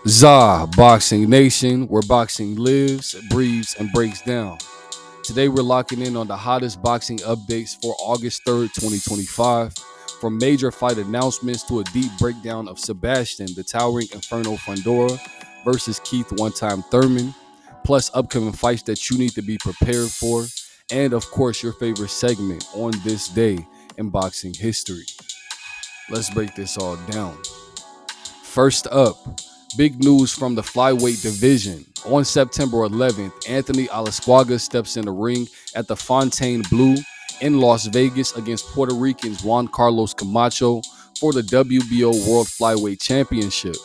ZABoxingNation, where boxing lives, breathes, and breaks down. Today we're locking in on the hottest boxing updates for August 3rd, 2025. From major fight announcements to a deep breakdown of Sebastian, the towering Inferno Fundora versus Keith one-time Thurman, plus upcoming fights that you need to be prepared for, and of course your favorite segment on this day in boxing history. Let's break this all down. First up, big news from the flyweight division. On September 11th, Anthony Olascuaga steps in the ring at the Fontainebleau in Las Vegas against Puerto Rican's Juan Carlos Camacho for the WBO World Flyweight Championship.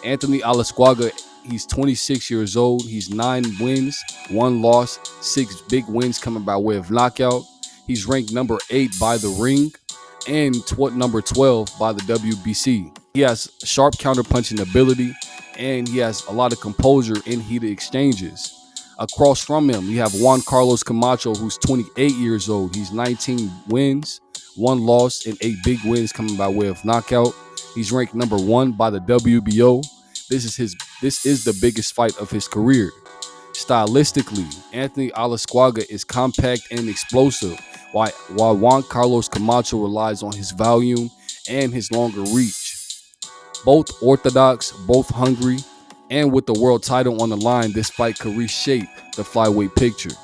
Anthony Olascuaga, he's 26 years old. He's 9 wins, 1 loss, 6 big wins coming by way of knockout. He's ranked number 8 by the ring and number 12 by the WBC. He has sharp counterpunching ability, and he has a lot of composure in heated exchanges. Across from him, you have Juan Carlos Camacho, who's 28 years old. He's 19 wins, 1 loss, and 8 big wins coming by way of knockout. He's ranked number 1 by the WBO. This is the biggest fight of his career. Stylistically, Anthony Olascuaga is compact and explosive, while Juan Carlos Camacho relies on his volume and his longer reach. Both orthodox, both hungry, and with the world title on the line, this fight could reshape the flyweight picture.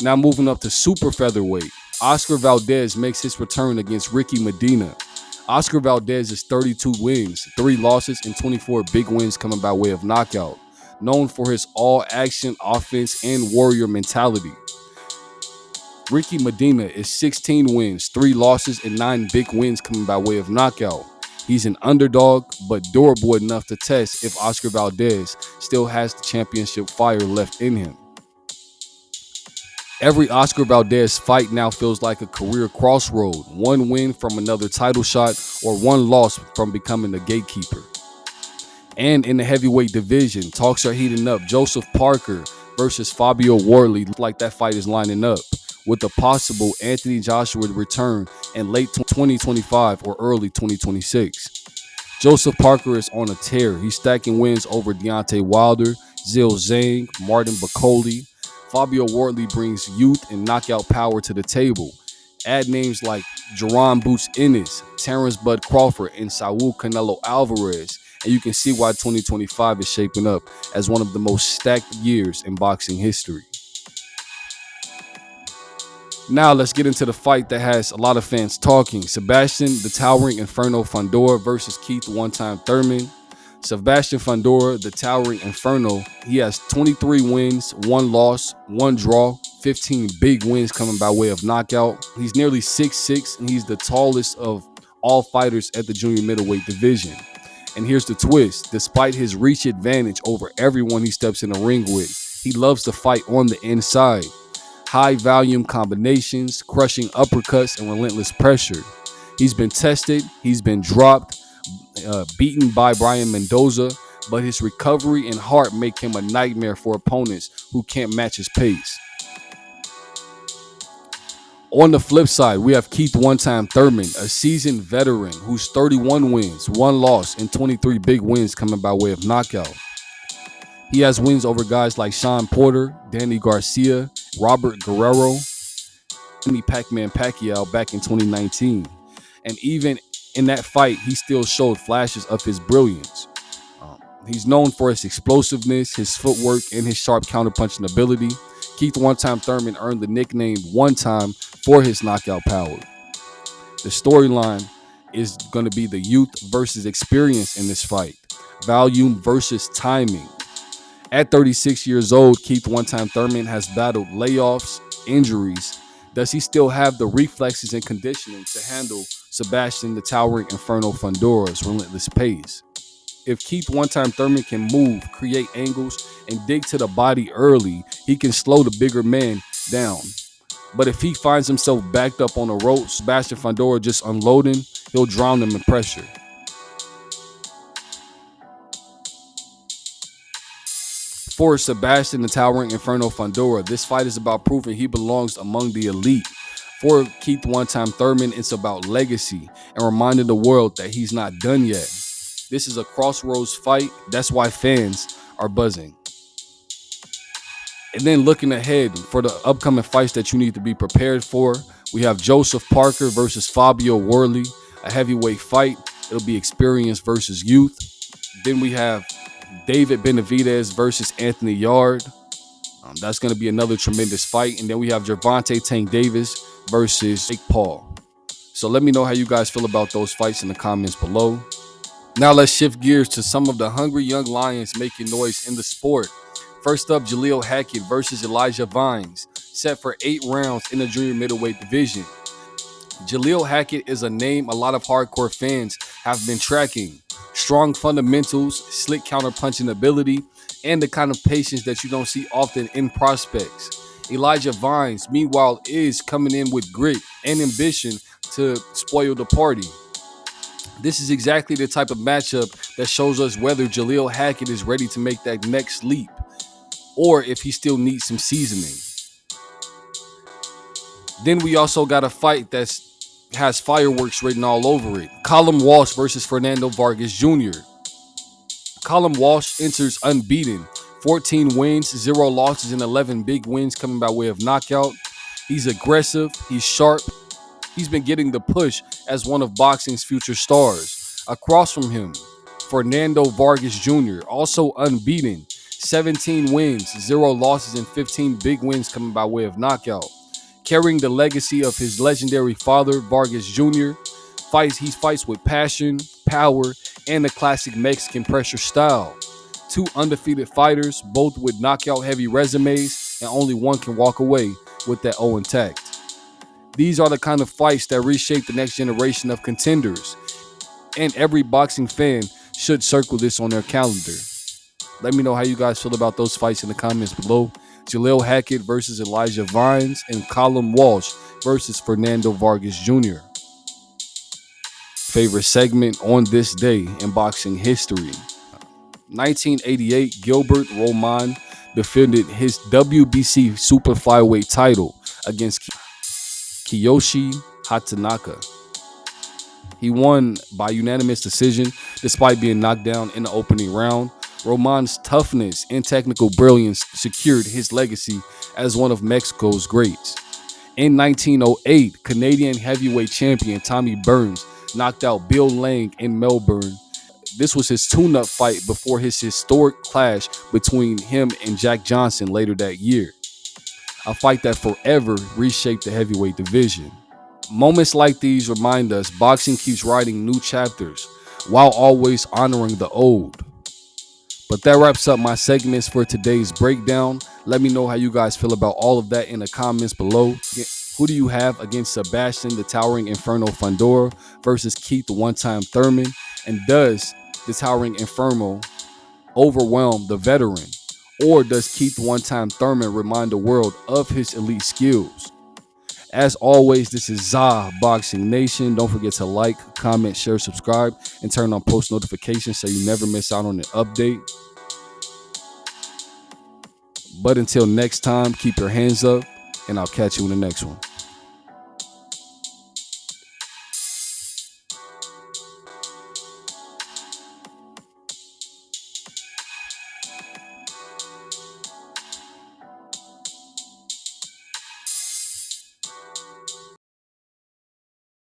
Now moving up to super featherweight, Oscar Valdez makes his return against Ricky Medina. Oscar Valdez is 32 wins, 3 losses, and 24 big wins coming by way of knockout, known for his all-action offense and warrior mentality. Ricky Medina is 16 wins, 3 losses, and 9 big wins coming by way of knockout. He's an underdog, but durable enough to test if Oscar Valdez still has the championship fire left in him. Every Oscar Valdez fight now feels like a career crossroad, 1 win from another title shot or 1 loss from becoming the gatekeeper. And in the heavyweight division, talks are heating up. Joseph Parker versus Fabio Wardley, like that fight is lining up, with a possible Anthony Joshua return in late 2025 or early 2026. Joseph Parker is on a tear. He's stacking wins over Deontay Wilder, Zil Zhang, Martin Bacoli. Fabio Wardley brings youth and knockout power to the table. Add names like Jerron Boots Ennis, Terrence Bud Crawford, and Saul Canelo Alvarez, and you can see why 2025 is shaping up as one of the most stacked years in boxing history. Now let's get into the fight that has a lot of fans talking. Sebastian, the towering Inferno Fundora versus Keith one-time Thurman. Sebastian Fundora, the towering Inferno, he has 23 wins, 1 loss, 1 draw, 15 big wins coming by way of knockout. He's nearly 6'6", and he's the tallest of all fighters at the junior middleweight division. And here's the twist. Despite his reach advantage over everyone he steps in the ring with, he loves to fight on the inside. High volume combinations, crushing uppercuts, and relentless pressure. He's been tested, he's been dropped, beaten by Brian Mendoza, but his recovery and heart make him a nightmare for opponents who can't match his pace. On the flip side, we have Keith one-time Thurman, a seasoned veteran who's 31 wins, 1 loss, and 23 big wins coming by way of knockout. He has wins over guys like Sean Porter, Danny Garcia, Robert Guerrero, and Pac-Man Pacquiao back in 2019. And even in that fight, he still showed flashes of his brilliance. He's known for his explosiveness, his footwork, and his sharp counterpunching ability. Keith one-time Thurman earned the nickname One Time for his knockout power. The storyline is going to be the youth versus experience in this fight, volume versus timing. At 36 years old, Keith one-time Thurman has battled layoffs, injuries. Does he still have the reflexes and conditioning to handle Sebastian the towering Inferno Fundora's relentless pace? If Keith one-time Thurman can move, create angles, and dig to the body early, he can slow the bigger man down. But if he finds himself backed up on the rope, Sebastian Fundora just unloading, he'll drown him in pressure. For Sebastian the towering Inferno Fundora, this fight is about proving he belongs among the elite. For Keith one-time Thurman, it's about legacy and reminding the world that he's not done yet. This is a crossroads fight. That's why fans are buzzing. And then looking ahead for the upcoming fights that you need to be prepared for, we have Joseph Parker versus Fabio Worley, a heavyweight fight. It'll be experience versus youth. Then we have David Benavidez versus Anthony Yard. That's going to be another tremendous fight. And then we have Gervonta Tank Davis versus Jake Paul. So let me know how you guys feel about those fights in the comments below. Now let's shift gears to some of the hungry young lions making noise in the sport. First up, Jalil Hackett versus Elijah Vines, set for 8 rounds in the junior middleweight division. Jalil Hackett is a name a lot of hardcore fans have been tracking. Strong fundamentals, slick counter-punching ability, and the kind of patience that you don't see often in prospects. Elijah Vines, meanwhile, is coming in with grit and ambition to spoil the party. This is exactly the type of matchup that shows us whether Jalil Hackett is ready to make that next leap, or if he still needs some seasoning. Then we also got a fight that has fireworks written all over it. Callum Walsh versus Fernando Vargas Jr. Callum Walsh enters unbeaten. 14 wins, 0 losses, and 11 big wins coming by way of knockout. He's aggressive, he's sharp. He's been getting the push as one of boxing's future stars. Across from him, Fernando Vargas Jr., also unbeaten. 17 wins, 0 losses, and 15 big wins coming by way of knockout. Carrying the legacy of his legendary father, Vargas Jr., he fights with passion, power, and the classic Mexican pressure style. 2 undefeated fighters, both with knockout-heavy resumes, and only one can walk away with that O intact. These are the kind of fights that reshape the next generation of contenders, and every boxing fan should circle this on their calendar. Let me know how you guys feel about those fights in the comments below. Jalil Hackett versus Elijah Vines, and Callum Walsh versus Fernando Vargas Jr. Favorite segment on this day in boxing history. 1988, Gilbert Roman defended his WBC super flyweight title against Kiyoshi Hatanaka. He won by unanimous decision despite being knocked down in the opening round. Roman's toughness and technical brilliance secured his legacy as one of Mexico's greats. In 1908, Canadian heavyweight champion Tommy Burns knocked out Bill Lang in Melbourne. This was his tune-up fight before his historic clash between him and Jack Johnson later that year. A fight that forever reshaped the heavyweight division. Moments like these remind us boxing keeps writing new chapters while always honoring the old. But that wraps up my segments for today's breakdown. Let me know how you guys feel about all of that in the comments below. Who do you have against Sebastian the Towering Inferno Fundora versus Keith the One-Time Thurman? And does the Towering Inferno overwhelm the veteran? Or does Keith One-Time Thurman remind the world of his elite skills? As always, this is ZABoxingNation. Don't forget to like, comment, share, subscribe, and turn on post notifications so you never miss out on an update. But until next time, keep your hands up, and I'll catch you in the next one.